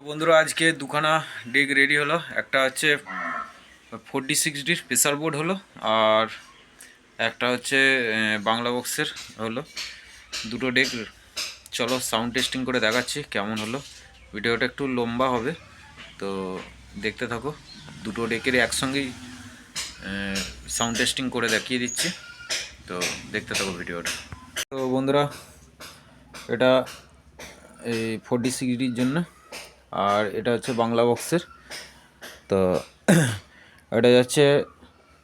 বন্ধুরা আজকে দুখানা ডেক রেডি হলো। একটা হচ্ছে 46 ডির প্রেসার বোর্ড হলো, আর একটা হচ্ছে বাংলা বক্সের হলো। দুটো ডেক চলো সাউন্ড টেস্টিং করে দেখাচ্ছি কেমন হলো। ভিডিওটা একটু লম্বা হবে, তো দেখতে থাকো। দুটো ডেকের একসঙ্গেই সাউন্ড টেস্টিং করে দেখিয়ে দিচ্ছি, তো দেখতে থাকো ভিডিওটা। তো বন্ধুরা, এটা এই 46ডির জন্য, আর এটা হচ্ছে বাংলা বক্সের। তো এটা যাচ্ছে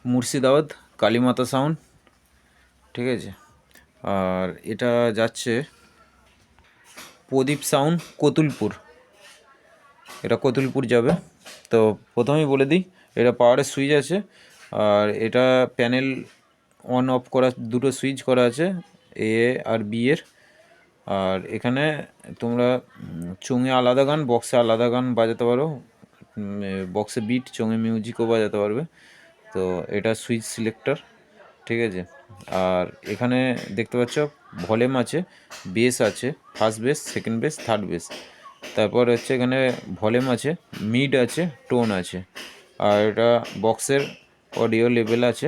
মুর্শিদাবাদ কালীমাতা সাউন্ড, ঠিক আছে। আর এটা যাচ্ছে প্রদীপ সাউন্ড কতুলপুর, এটা কতুলপুর যাবে। তো প্রথমেই বলে দিই, এটা পাওয়ারের সুইচ আছে, আর এটা প্যানেল অন অফ করা দুটো সুইচ করা আছে, এ আর বি এর। আর এখানে তোমরা চোঙে আলাদা গান, বক্সে আলাদা গান বাজাতে পারো। বক্সে বিট, চোঙে মিউজিকও বাজাতে পারবে। তো এটা সুইচ সিলেক্টর, ঠিক আছে। আর এখানে দেখতে পাচ্ছ ভলিউম আছে, বেস আছে, first base, second base, third base. তারপর হচ্ছে এখানে ভলিউম আছে, মিড আছে, টোন আছে। আর এটা বক্সের অডিও লেভেল আছে।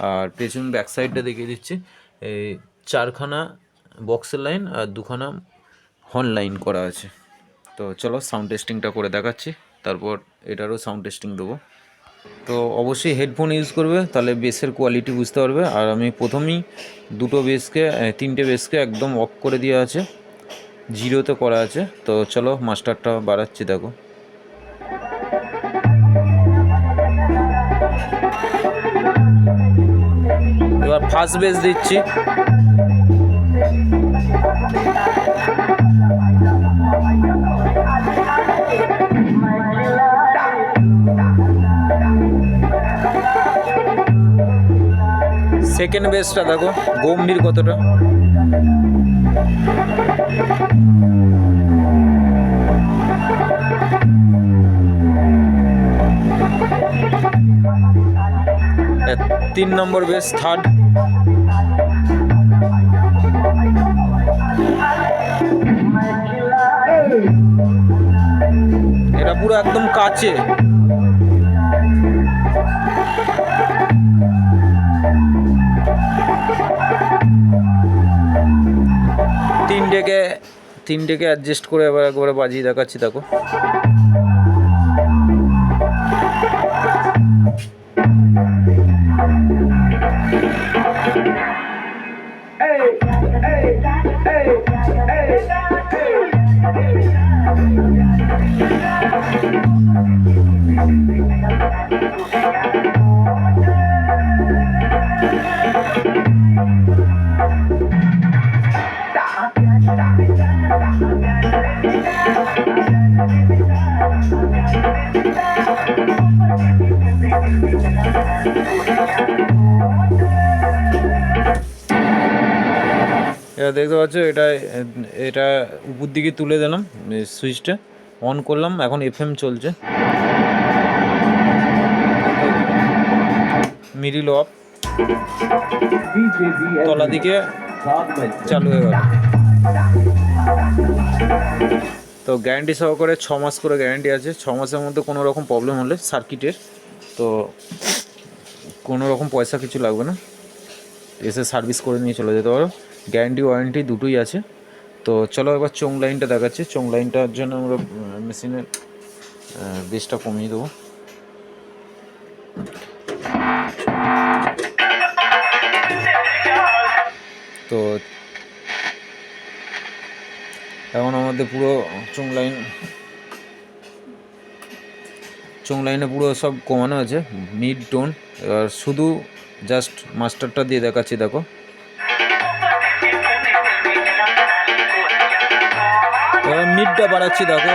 আর পেছন ব্যাক সাইডটা দেখিয়ে দিচ্ছি, এই চারখানা বক্সের লাইন আর দুখানা হর্ন লাইন করা আছে। তো চলো সাউন্ড টেস্টিংটা করে দেখাচ্ছি, তারপর এটারও সাউন্ড টেস্টিং দেবো। তো অবশ্যই হেডফোন ইউজ করবে, তাহলে বেসের কোয়ালিটি বুঝতে পারবে। আর আমি প্রথমেই তিনটে বেসকে একদম অফ করে দেওয়া আছে, জিরোতে করা আছে। তো চলো মাস্টারটা বাড়াচ্ছি, দেখো। এবার ফার্স্ট বেস দিচ্ছি, সেকেন্ড বেসটা দেখো গম্ভীর কতটা। তিন নম্বর বেস থার্ড। এটা পুরো একদম কাছে। তিনটেকে অ্যাডজাস্ট করে এবার একবারে বাজিয়ে দেখাচ্ছি, দেখো। এটা দেখতে পাচ্ছ, এটা উপর দিকে তুলে দিলাম, সুইচটা অন করলাম, এখন এফএম চলছে, মিডিল অফ, তলা দিকে চালু হয়ে গেল। তো গ্যারান্টি সহকারে 6 মাস করে গ্যারান্টি আছে। 6 মাসের মধ্যে কোনো রকম প্রবলেম হলে সার্কিটের, তো কোনো রকম পয়সা কিছু লাগবে না, এসে সার্ভিস করে নিয়ে চলে যেতে পারো। গ্যারান্টি ওয়ারেন্টি দুটোই আছে। তো চলো এবার চোং লাইনটা দেখাচ্ছি। চোং লাইনটার জন্য আমরা মেশিনের বেসটা কমিয়ে দেবো। তো এখন আমাদের পুরো চোং লাইনে পুরো সব কমানো আছে, মিড টোন। এবার শুধু জাস্ট মাস্টারটা দিয়ে দেখাচ্ছি, দেখো। এবার মিডটা বাড়াচ্ছি, দেখো।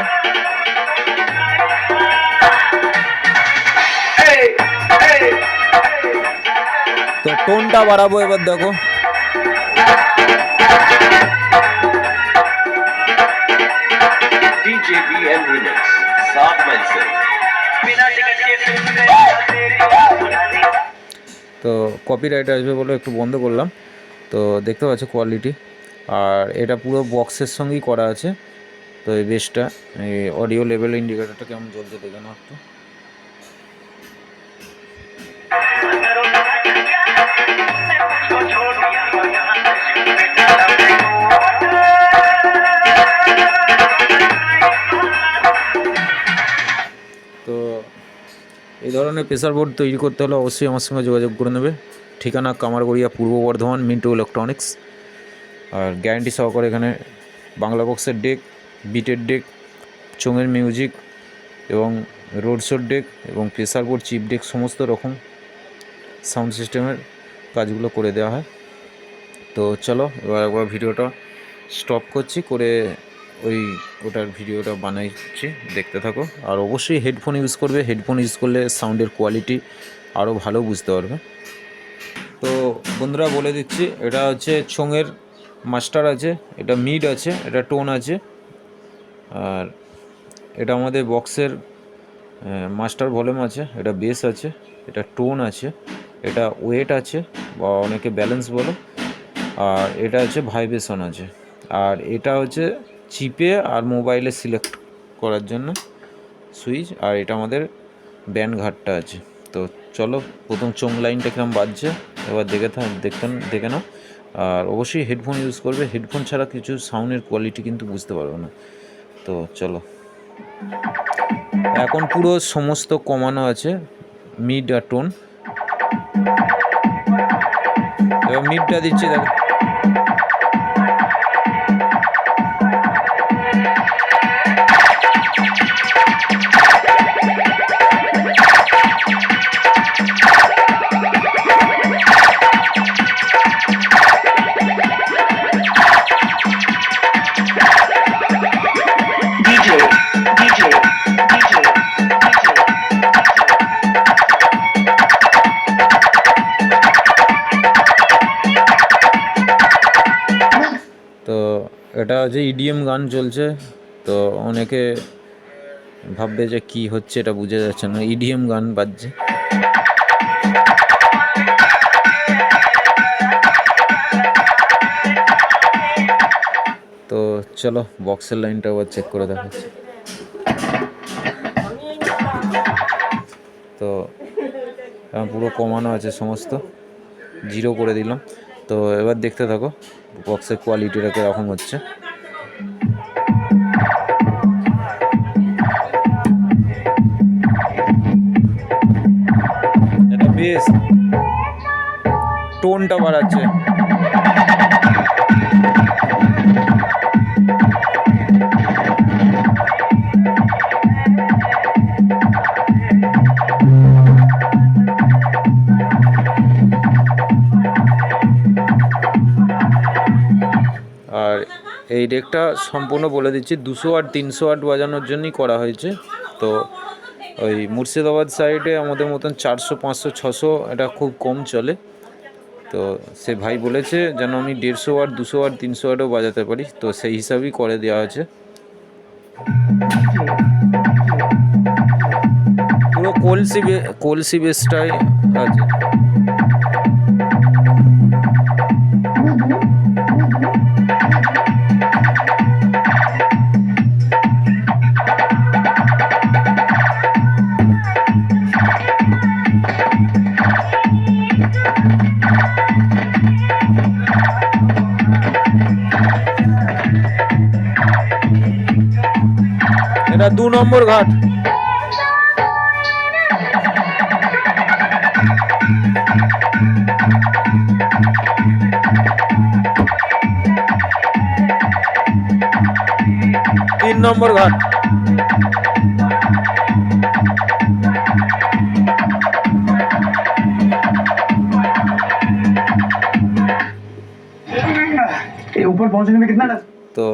তো টোনটা বাড়াবো এবার, দেখো। তো কপিরাইট আসবে বলে একটু বন্ধ করলাম। তো দেখতে পাচ্ছ কোয়ালিটি, আর এটা পুরো বক্সের সঙ্গেই করা আছে। তো তো এই বেসটা এই অডিও লেভেল ইন্ডিকেটরটা কেমন জ্বলছে দেখে নাও একটু। তো এই ধরনের প্রেসার বোর্ড তৈরি করতে হলে অবশ্যই আমার সঙ্গে যোগাযোগ করে নেবে। ঠিকানা কামারগড়িয়া, পূর্ব বর্ধমান, মিন্টু ইলেকট্রনিক্স। আর গ্যারান্টি সহকারে এখানে বাংলা বক্সের ডেক, বিটের ডেক, চোঙের মিউজিক এবং রোড শোর ডেক এবং প্রেসার বোর্ড, চিপ ডেক সমস্ত রকম সাউন্ড সিস্টেমের কাজগুলো করে দেওয়া হয়। তো চলো এবার একবার ভিডিওটা স্টপ করছি, করে ওটার ভিডিওটা বানাইছি, দেখতে থাকো। আর অবশ্যই হেডফোন ইউজ করবে, হেডফোন ইউজ করলে সাউন্ডের কোয়ালিটি আরও ভালো বুঝতে পারবে। তো বন্ধুরা বলে দিচ্ছি, এটা হচ্ছে চোঙের মাস্টার আছে, এটা মিড আছে, এটা টোন আছে, আর এটা আমাদের বক্সের মাস্টার ভলিউম আছে, এটা বেস আছে, এটা টোন আছে, এটা ওয়েট আছে বা অনেকে ব্যালেন্স বলো, আর এটা হচ্ছে ভাইব্রেশন আছে, আর এটা হচ্ছে চিপে আর মোবাইলে সিলেক্ট করার জন্য সুইচ, আর এটা আমাদের ব্যান্ড ঘাটটা আছে। তো চলো প্রথম চোং লাইনটা কিরম বাজছে এবার দেখে নাও। আর অবশ্যই হেডফোন ইউজ করবে, হেডফোন ছাড়া কিছু সাউন্ডের কোয়ালিটি কিন্তু বুঝতে পারবে না। তো চলো, এখন পুরো সমস্ত কমানো আছে, মিড আর টোন। এবার মিডটা দিচ্ছি দেখো। তো এটা হচ্ছে ইডিএম গান চলছে, তো অনেকে ভাববে যে কি হচ্ছে এটা বুঝে যাচ্ছে না, ইডিএম গান বাজছে। তো চলো বক্সের লাইনটা আবার চেক করে দেখাচ্ছি। তো পুরো কমানো আছে, সমস্ত জিরো করে দিলাম। তো এবার দেখতে থাকো বক্সের কোয়ালিটিটা কীরকম হচ্ছে। এটা বেশ টোনটা বাড়াচ্ছে। আর এই ডেকটা সম্পূর্ণ বলে দিচ্ছি 200 ওয়াট 300 ওয়াট বাজানোর জন্যই করা হয়েছে। তো ওই মুর্শিদাবাদ সাইডে আমাদের মতন 400 500 600 এটা খুব কম চলে। তো সে ভাই বলেছে যেন আমি 150 ওয়াট 200 ওয়াট 300 ওয়াটও বাজাতে পারি, তো সেই হিসাবেই করে দেওয়া আছে। পুরো কলসি বেসটাই আছে। এটা 2 নম্বর ঘাট। তিন নম্বর ঘাট। ऊपर पहुंचने में कितना लगा? तो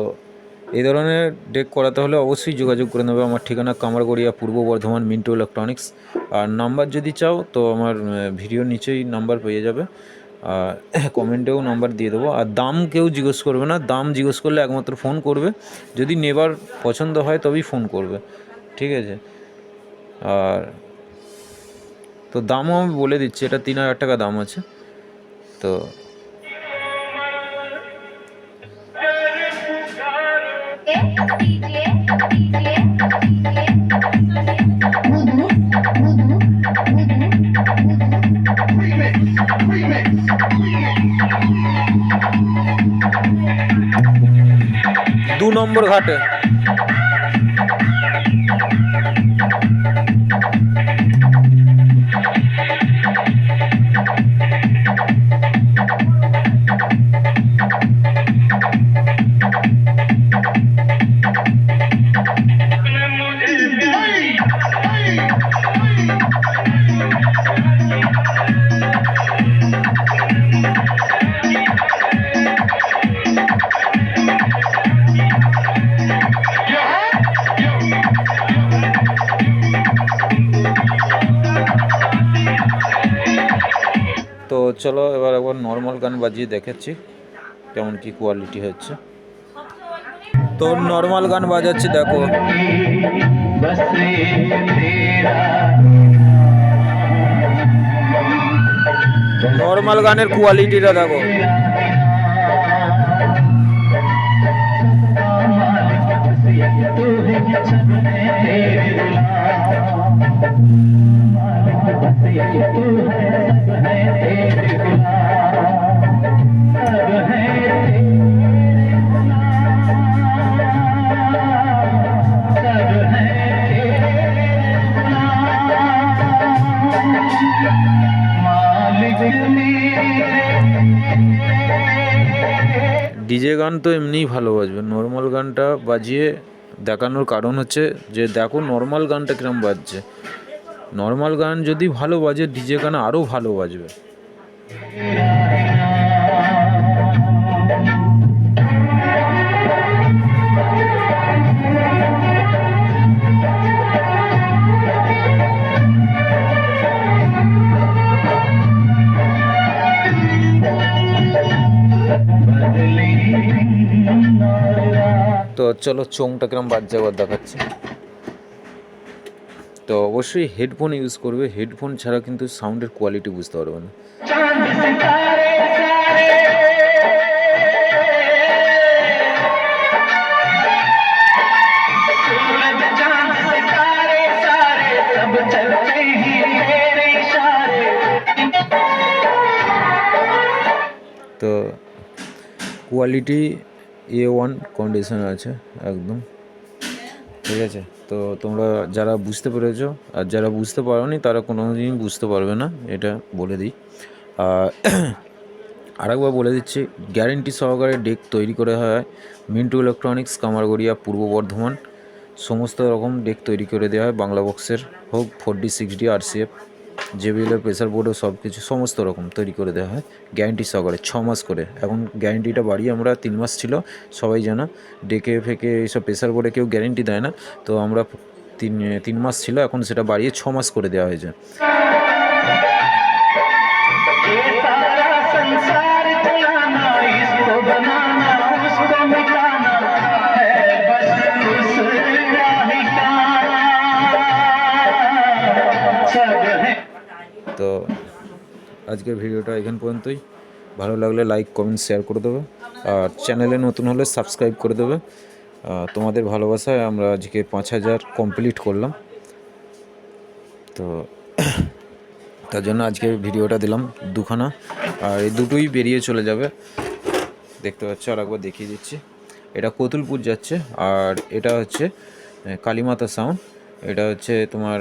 এই ধরনের ডেক করাতে হলে অবশ্যই যোগাযোগ করে নেবে। আমার ঠিকানা কামারগড়িয়া, পূর্ব বর্ধমান, মিন্টু ইলেকট্রনিক্স। আর নাম্বার যদি চাও তো আমার ভিডিওর নিচেই নাম্বার পেয়ে যাবে, আর কমেন্টেও নাম্বার দিয়ে দেবো। আর দাম কেউ জিজ্ঞেস করবে না, দাম জিজ্ঞেস করলে একমাত্র ফোন করবে, যদি নেবার পছন্দ হয় তবেই ফোন করবে, ঠিক আছে? আর তো দামও আমি বলে দিচ্ছি, এটা 3000 টাকা দাম আছে। তো DJ নম্বর ঘাটে। তো চলো এবার একবার নর্মাল গান বাজিয়ে দেখাচ্ছি কেমন কি কোয়ালিটি হচ্ছে। তো নর্মাল গান বাজাচ্ছি, দেখো। নর্মাল গানের কোয়ালিটিটা দেখো। ডিজে গান তো এমনিই ভালো বাজবে, নর্মাল গানটা বাজিয়ে দেখানোর কারণ হচ্ছে যে দেখো নর্মাল গানটা কিরম বাজছে। নর্মাল গান যদি ভালো বাজে ডিজে গান আরও ভালো বাজবে। তো চলো চোংটা কিরম বাজছে একবার দেখাচ্ছি। তো অবশ্যই হেডফোন ইউজ করবে, হেডফোন ছাড়া কিন্তু সাউন্ডের কোয়ালিটি বুঝতে পারবে না। তো কোয়ালিটি A1 কন্ডিশন আছে একদম, ঠিক আছে। তো তোমরা যারা বুঝতে পেরেছো আর যারা বুঝতে পারোনি তারা কোনো দিন বুঝতে পারবে না, এটা বলে দিই। আরেকবার বলে দিচ্ছি, গ্যারেন্টি সহকারে ডেক তৈরি করে হয় মিন্টু ইলেকট্রনিক্স, কামারগড়িয়া, পূর্ব বর্ধমান। সমস্ত রকম ডেক তৈরি করে দেওয়া হয়, বাংলা বক্সের হোক, 4D 6D RCF, JBL-এর প্রেসার বোর্ডও সব কিছু সমস্ত রকম তৈরি করে দেওয়া হয় গ্যারেন্টি সহকারে 6 মাস করে। এখন গ্যারেন্টিটা বাড়িয়ে আমরা 3 মাস ছিল, সবাই জানা। ডেকে ফেকে এইসব প্রেসার বোর্ডে কেউ গ্যারেন্টি দেয় না, তো আমরা 3 মাস ছিল, এখন সেটা বাড়িয়ে 6 মাস করে দেওয়া হয়েছে। তো আজকের ভিডিওটা এখান পর্যন্তই। ভালো লাগলে লাইক কমেন্ট শেয়ার করে দেবে, আর চ্যানেলে নতুন হলে সাবস্ক্রাইব করে দেবে। তোমাদের ভালোবাসায় আমরা আজকে 5000 কমপ্লিট করলাম, তো তার জন্য আজকে ভিডিওটা দিলাম দুখানা, আর এই দুটোই বেরিয়ে চলে যাবে, দেখতে পাচ্ছ। আর একবার দেখিয়ে দিচ্ছি, এটা কতুলপুর যাচ্ছে, আর এটা হচ্ছে কালীমাতা সাউন্ড। এটা হচ্ছে তোমার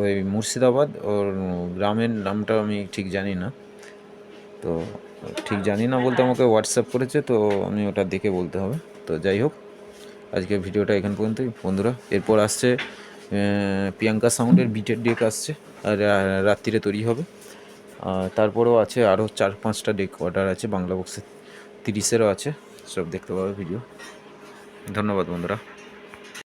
ওই মুর্শিদাবাদ, ওর গ্রামের নামটা আমি ঠিক জানি না, তো ঠিক জানি না বলতে আমাকে হোয়াটসঅ্যাপ করেছে, তো আমি ওটা দেখে বলতে হবে। তো যাই হোক, আজকের ভিডিওটা এখান পর্যন্তই বন্ধুরা। এরপর আসছে প্রিয়াঙ্কা সাউন্ডের বিটের ডেক আসছে, আর রাত্রিরে তৈরি হবে। তারপরেও আছে আরও 4-5টা ডেক অর্ডার আছে, বাংলা বক্সের 30-এরও আছে, সব দেখতে পাবে ভিডিও। ধন্যবাদ বন্ধুরা।